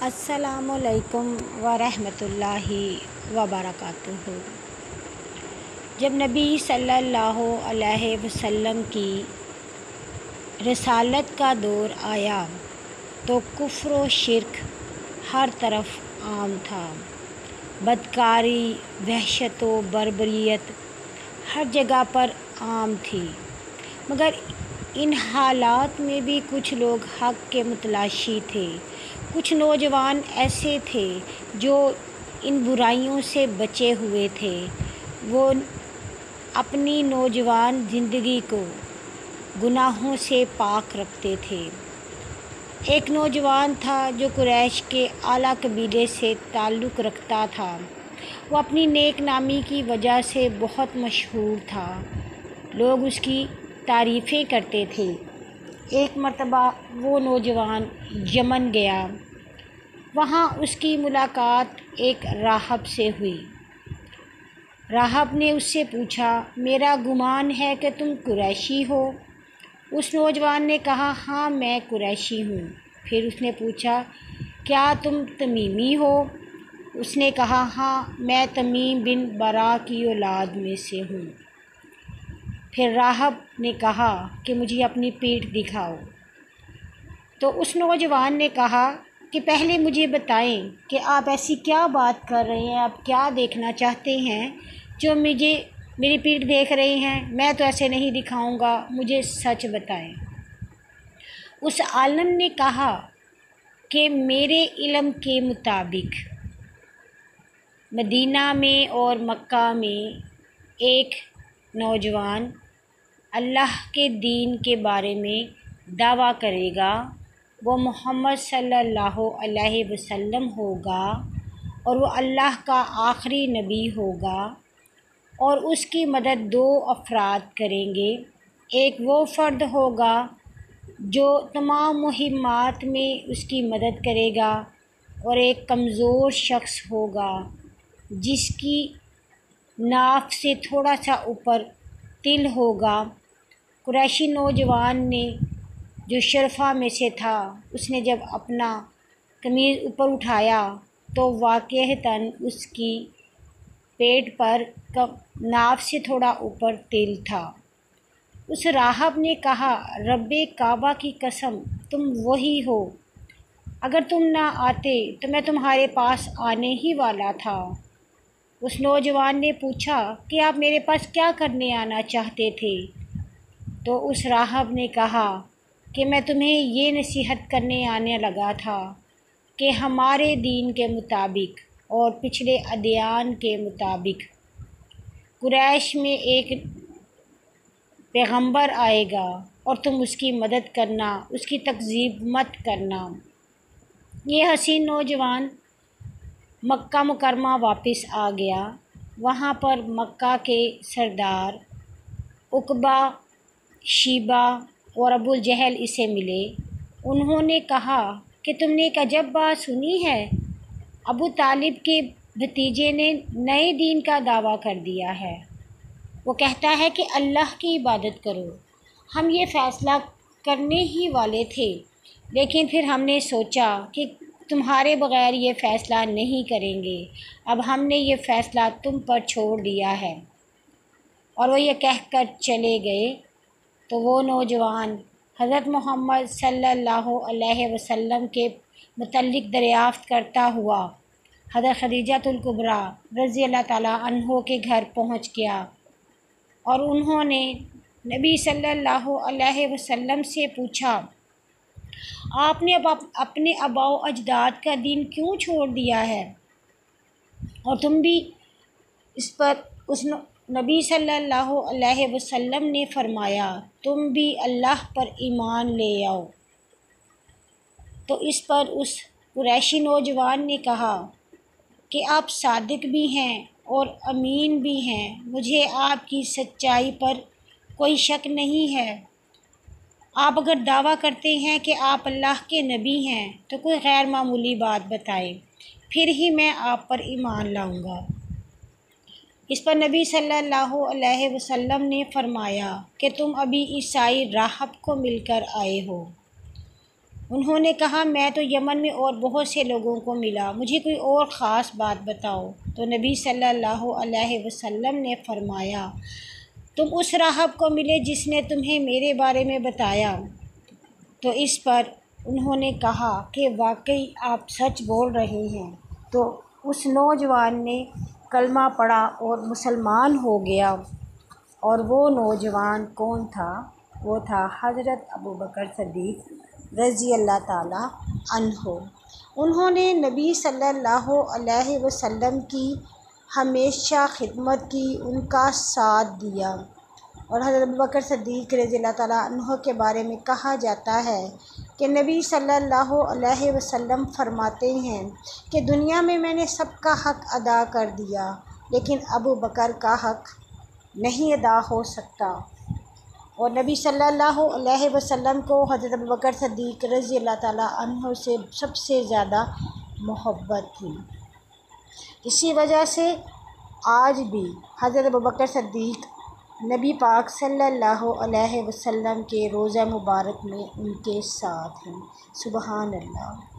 السلام علیکم ورحمۃ اللہ وبرکاتہ۔ جب نبی صلی اللہ علیہ وسلم کی رسالت کا دور آیا تو کفر و شرک ہر طرف عام تھا۔ بدکاری، وحشت و بربریت ہر جگہ پر عام تھی، مگر ان حالات میں بھی کچھ لوگ حق کے متلاشی تھے۔ کچھ نوجوان ایسے تھے جو ان برائیوں سے بچے ہوئے تھے۔ وہ اپنی نوجوان زندگی کو گناہوں سے پاک رکھتے تھے۔ ایک نوجوان تھا جو قریش کے اعلیٰ قبیلے سے تعلق رکھتا تھا۔ وہ اپنی نیک نامی کی وجہ سے بہت مشہور تھا، لوگ اس کی تعریفیں کرتے تھے۔ ایک مرتبہ وہ نوجوان یمن گیا۔ وہاں اس کی ملاقات ایک راہب سے ہوئی۔ راہب نے اس سے پوچھا، میرا گمان ہے کہ تم قریشی ہو؟ اس نوجوان نے کہا، ہاں میں قریشی ہوں۔ پھر اس نے پوچھا، کیا تم تمیمی ہو؟ اس نے کہا، ہاں میں تمیم بن برا کی اولاد میں سے ہوں۔ پھر راہب نے کہا کہ مجھے اپنی پیٹھ دکھاؤ۔ تو اس نوجوان نے کہا کہ پہلے مجھے بتائیں کہ آپ ایسی کیا بات کر رہے ہیں، آپ کیا دیکھنا چاہتے ہیں جو میری پیٹھ دیکھ رہے ہیں؟ میں تو ایسے نہیں دکھاؤں گا، مجھے سچ بتائیں۔ اس عالم نے کہا کہ میرے علم کے مطابق مدینہ میں اور مکہ میں ایک نوجوان اللہ کے دین کے بارے میں دعویٰ کرے گا، وہ محمد صلی اللہ علیہ وسلم ہوگا اور وہ اللہ کا آخری نبی ہوگا، اور اس کی مدد دو افراد کریں گے۔ ایک وہ فرد ہوگا جو تمام مہمات میں اس کی مدد کرے گا، اور ایک کمزور شخص ہوگا جس کی ناف سے تھوڑا سا اوپر تل ہوگا۔ قریشی نوجوان نے جو شرفا میں سے تھا، اس نے جب اپنا قمیض اوپر اٹھایا تو واقعتاً اس کی پیٹ پر ناف سے تھوڑا اوپر تل تھا۔ اس راہب نے کہا، رب کعبہ کی قسم تم وہی ہو، اگر تم نہ آتے تو میں تمہارے پاس آنے ہی والا تھا۔ اس نوجوان نے پوچھا کہ آپ میرے پاس کیا کرنے آنا چاہتے تھے؟ تو اس راہب نے کہا کہ میں تمہیں یہ نصیحت کرنے آنے لگا تھا کہ ہمارے دین کے مطابق اور پچھلے ادیان کے مطابق قریش میں ایک پیغمبر آئے گا، اور تم اس کی مدد کرنا، اس کی تکذیب مت کرنا۔ یہ حسین نوجوان مکہ مکرمہ واپس آ گیا۔ وہاں پر مکہ کے سردار عقبہ، شیبہ اور ابوالجہل اسے ملے۔ انہوں نے کہا کہ تم نے ایک عجب بات سنی ہے، ابو طالب کے بھتیجے نے نئے دین کا دعویٰ کر دیا ہے۔ وہ کہتا ہے کہ اللہ کی عبادت کرو۔ ہم یہ فیصلہ کرنے ہی والے تھے، لیکن پھر ہم نے سوچا کہ تمہارے بغیر یہ فیصلہ نہیں کریں گے، اب ہم نے یہ فیصلہ تم پر چھوڑ دیا ہے۔ اور وہ یہ کہہ کر چلے گئے تو وہ نوجوان حضرت محمد صلی اللہ علیہ وسلم کے متعلق دریافت کرتا ہوا حضرت خدیجہ الکبریٰ رضی اللہ تعالیٰ عنہ کے گھر پہنچ گیا، اور انہوں نے نبی صلی اللہ علیہ وسلم سے پوچھا، آپ نے اب اپنے آباء و اجداد کا دین کیوں چھوڑ دیا ہے؟ اور تم بھی اس پر نبی صلی اللہ علیہ وسلم نے فرمایا، تم بھی اللہ پر ایمان لے آؤ۔ تو اس پر اس قریشی نوجوان نے کہا کہ آپ صادق بھی ہیں اور امین بھی ہیں، مجھے آپ کی سچائی پر کوئی شک نہیں ہے۔ آپ اگر دعویٰ کرتے ہیں کہ آپ اللہ کے نبی ہیں تو کوئی غیر معمولی بات بتائیں، پھر ہی میں آپ پر ایمان لاؤں گا۔ اس پر نبی صلی اللہ علیہ وسلم نے فرمایا کہ تم ابھی عیسائی راہب کو مل کر آئے ہو۔ انہوں نے کہا میں تو یمن میں اور بہت سے لوگوں کو ملا، مجھے کوئی اور خاص بات بتاؤ۔ تو نبی صلی اللہ علیہ وسلم نے فرمایا تم اس راہب کو ملے جس نے تمہیں میرے بارے میں بتایا۔ تو اس پر انہوں نے کہا کہ واقعی آپ سچ بول رہے ہیں۔ تو اس نوجوان نے کلمہ پڑھا اور مسلمان ہو گیا، اور وہ نوجوان کون تھا؟ وہ تھا حضرت ابوبکر صدیق رضی اللہ تعالیٰ عنہ۔ انہوں نے نبی صلی اللہ علیہ وسلم کی ہمیشہ خدمت کی، ان کا ساتھ دیا، اور حضرت ابوبکر صدیق رضی اللہ تعالیٰ عنہ کے بارے میں کہا جاتا ہے کہ نبی صلی اللہ علیہ وسلم فرماتے ہیں کہ دنیا میں نے سب کا حق ادا کر دیا، لیکن ابوبکر کا حق نہیں ادا ہو سکتا۔ اور نبی صلی اللہ علیہ وسلم کو حضرت ابوبکر صدیق رضی اللہ تعالیٰ عنہ سے سب سے زیادہ محبت تھی۔ اسی وجہ سے آج بھی حضرت ابوبکر صدیق نبی پاک صلی اللہ علیہ وسلم کے روضہ مبارک میں ان کے ساتھ ہیں۔ سبحان اللہ۔